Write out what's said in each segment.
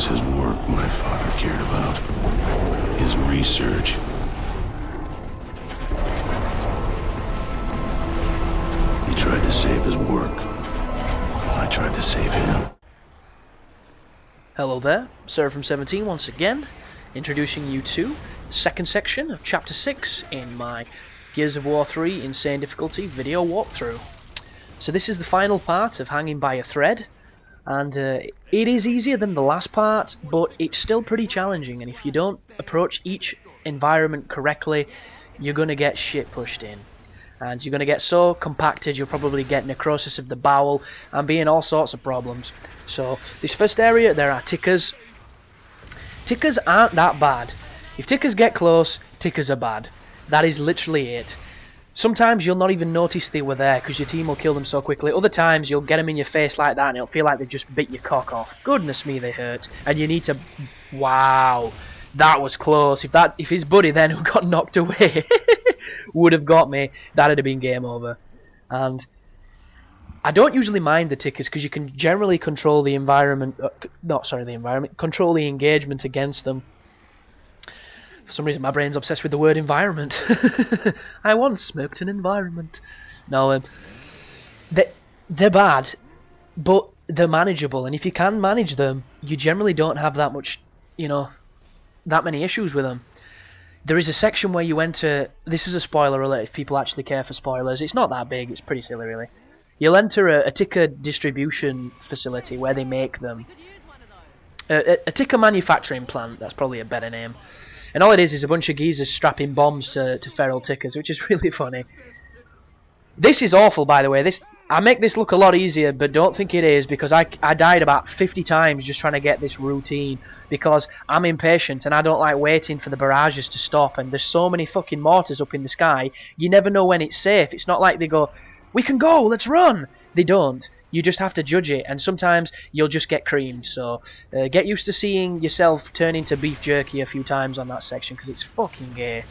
always his work my father cared about. His research. He tried to save his work. I tried to save him. Hello there, Sera from 17 once again, introducing you to the second section of Chapter 6 in my Gears of War 3 Insane Difficulty video walkthrough. So this is the final part of Hanging by a Thread, and it is easier than the last part, but it's still pretty challenging, and if you don't approach each environment correctly, you're going to get shit pushed in. And you're going to get so compacted you'll probably get necrosis of the bowel and be in all sorts of problems. So this first area, there are tickers. Tickers aren't that bad. If tickers get close, tickers are bad. That is literally it. Sometimes you'll not even notice they were there because your team will kill them so quickly. Other times you'll get them in your face like that and it'll feel like they've just bit your cock off. Goodness me, they hurt. And you need to... Wow. That was close. If his buddy then who got knocked away would have got me, that'd have been game over. And I don't usually mind the tickers because you can generally control the environment. Control the engagement against them. For some reason, my brain's obsessed with the word environment. I once smoked an environment. No, they're bad, but they're manageable. And if you can manage them, you generally don't have that much, that many issues with them. There is a section where you enter... This is a spoiler alert if people actually care for spoilers. It's not that big, it's pretty silly really. You'll enter a ticker distribution facility where they make them. A ticker manufacturing plant, that's probably a better name. And all it is a bunch of geezers strapping bombs to feral tickers, which is really funny. This is awful, by the way. I make this look a lot easier, but don't think it is, because I died about 50 times just trying to get this routine, because I'm impatient and I don't like waiting for the barrages to stop, and there's so many fucking mortars up in the sky, you never know when it's safe. It's not like they go, we can go, let's run! They don't. You just have to judge it, and sometimes you'll just get creamed, so get used to seeing yourself turn into beef jerky a few times on that section, because it's fucking gay.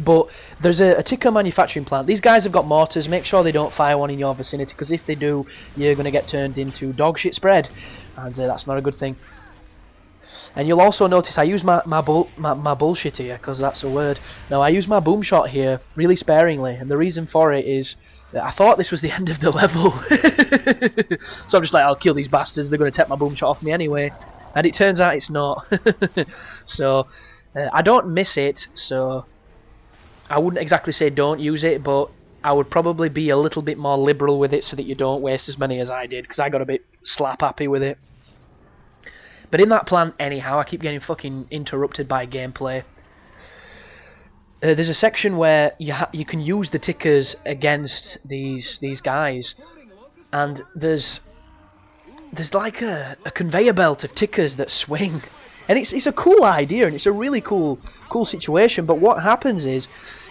But there's a ticker manufacturing plant. These guys have got mortars. Make sure they don't fire one in your vicinity, because if they do, you're going to get turned into dog shit spread, and that's not a good thing. And you'll also notice I use my bullshit here, because that's a word. No, I use my boom shot here really sparingly, and the reason for it is that I thought this was the end of the level. So I'm just like, I'll kill these bastards, they're going to take my boom shot off me anyway. And it turns out it's not. So, I don't miss it, so I wouldn't exactly say don't use it, but I would probably be a little bit more liberal with it so that you don't waste as many as I did, because I got a bit slap happy with it. But in that plant, anyhow, I keep getting fucking interrupted by gameplay. There's a section where you can use the tickers against these guys, and there's like a conveyor belt of tickers that swing, and it's a cool idea and it's a really cool situation. But what happens is,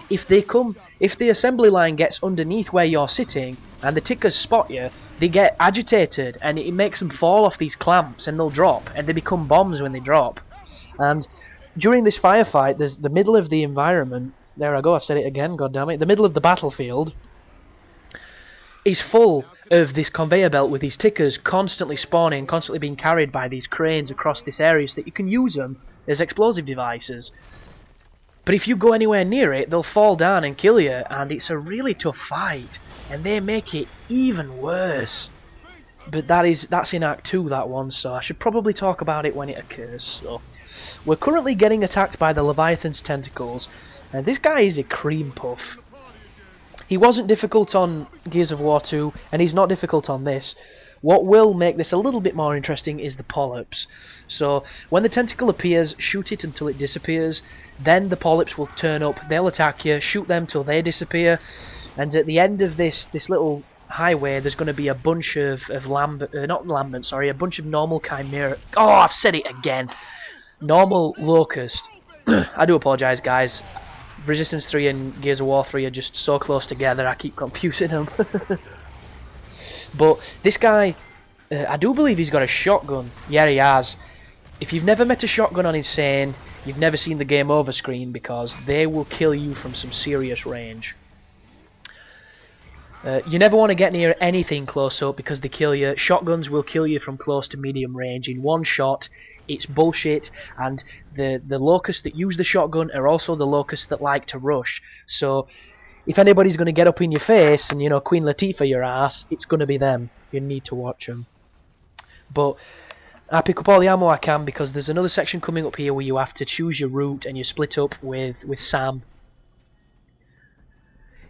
if the assembly line gets underneath where you're sitting and the tickers spot you, they get agitated and it makes them fall off these clamps and they'll drop, and they become bombs when they drop. And during this firefight, there's the middle of the environment. There I go, I've said it again, goddammit. The middle of the battlefield is full of this conveyor belt with these tickers constantly spawning, constantly being carried by these cranes across this area so that you can use them as explosive devices. But if you go anywhere near it, they'll fall down and kill you, and it's a really tough fight, and they make it even worse. But that's in Act 2, that one, so I should probably talk about it when it occurs. So we're currently getting attacked by the Leviathan's tentacles, and this guy is a cream puff. He wasn't difficult on Gears of War 2, and he's not difficult on this. What will make this a little bit more interesting is the polyps. So when the tentacle appears, shoot it until it disappears, then the polyps will turn up, they'll attack you, shoot them till they disappear, and at the end of this little highway there's going to be a bunch of a bunch of normal chimera. Oh, I've said it again. Normal locust. I do apologise, guys. Resistance 3 and Gears of War 3 are just so close together, I keep confusing them. But this guy, I do believe he's got a shotgun. Yeah, he has. If you've never met a shotgun on Insane, you've never seen the game over screen, because they will kill you from some serious range. You never want to get near anything close up because they kill you. Shotguns will kill you from close to medium range in one shot. It's bullshit, and the locusts that use the shotgun are also the locusts that like to rush. So if anybody's going to get up in your face and, you know, Queen Latifah your ass, it's going to be them. You need to watch them. But I pick up all the ammo I can because there's another section coming up here where you have to choose your route and you split up with Sam.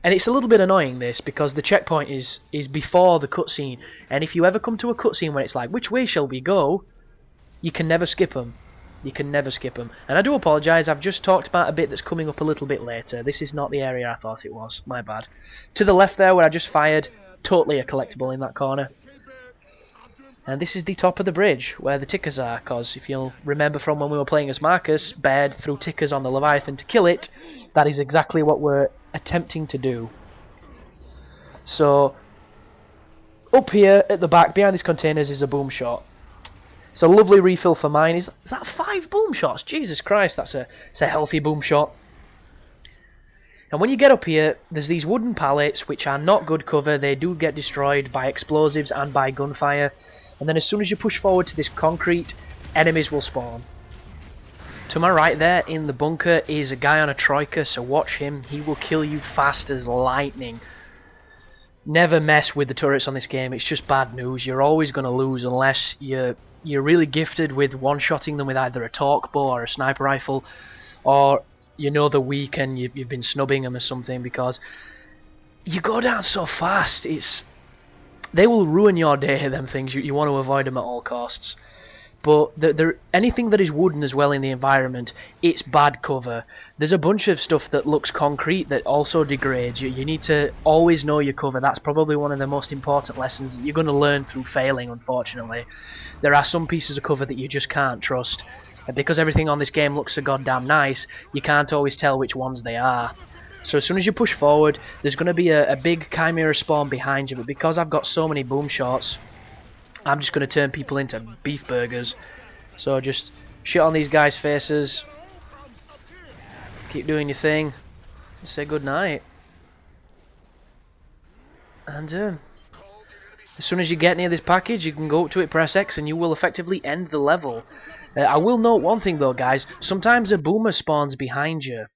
And it's a little bit annoying, this, because the checkpoint is before the cutscene, and if you ever come to a cutscene where it's like, which way shall we go, you can never skip them. You can never skip them. And I do apologise, I've just talked about a bit that's coming up a little bit later. This is not the area I thought it was, my bad. To the left there, where I just fired, totally a collectible in that corner. And this is the top of the bridge, where the tickers are, because if you'll remember from when we were playing as Marcus, Baird threw tickers on the Leviathan to kill it. That is exactly what we're attempting to do. So, up here at the back, behind these containers, is a boom shot. It's a lovely refill for mine. Is that 5 boom shots? Jesus Christ, it's a healthy boom shot. And when you get up here, there's these wooden pallets, which are not good cover. They do get destroyed by explosives and by gunfire. And then as soon as you push forward to this concrete, enemies will spawn. To my right there, in the bunker, is a guy on a troika, so watch him. He will kill you fast as lightning. Never mess with the turrets on this game. It's just bad news. You're always going to lose unless you're really gifted with one-shotting them with either a torque bow or a sniper rifle, or you know they're weak and you've been snubbing them or something, because you go down so fast. They will ruin your day, them things. You want to avoid them at all costs. But anything that is wooden as well in the environment, it's bad cover. There's a bunch of stuff that looks concrete that also degrades. You need to always know your cover. That's probably one of the most important lessons you're going to learn through failing, unfortunately. There are some pieces of cover that you just can't trust. And because everything on this game looks so goddamn nice, you can't always tell which ones they are. So as soon as you push forward, there's going to be a big chimera spawn behind you, but because I've got so many boom shots, I'm just going to turn people into beef burgers. So just shit on these guys' faces, keep doing your thing, say goodnight, and as soon as you get near this package, you can go up to it, press X, and you will effectively end the level. I will note one thing though, guys, sometimes a boomer spawns behind you.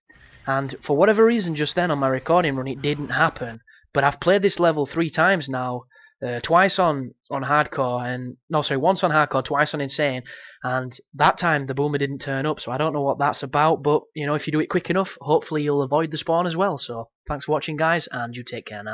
And for whatever reason, just then on my recording run, it didn't happen. But I've played this level 3 times now, twice on hardcore, and no, sorry, once on hardcore, twice on insane, and that time the boomer didn't turn up. So I don't know what that's about. But you know, if you do it quick enough, hopefully you'll avoid the spawn as well. So thanks for watching, guys, and you take care now.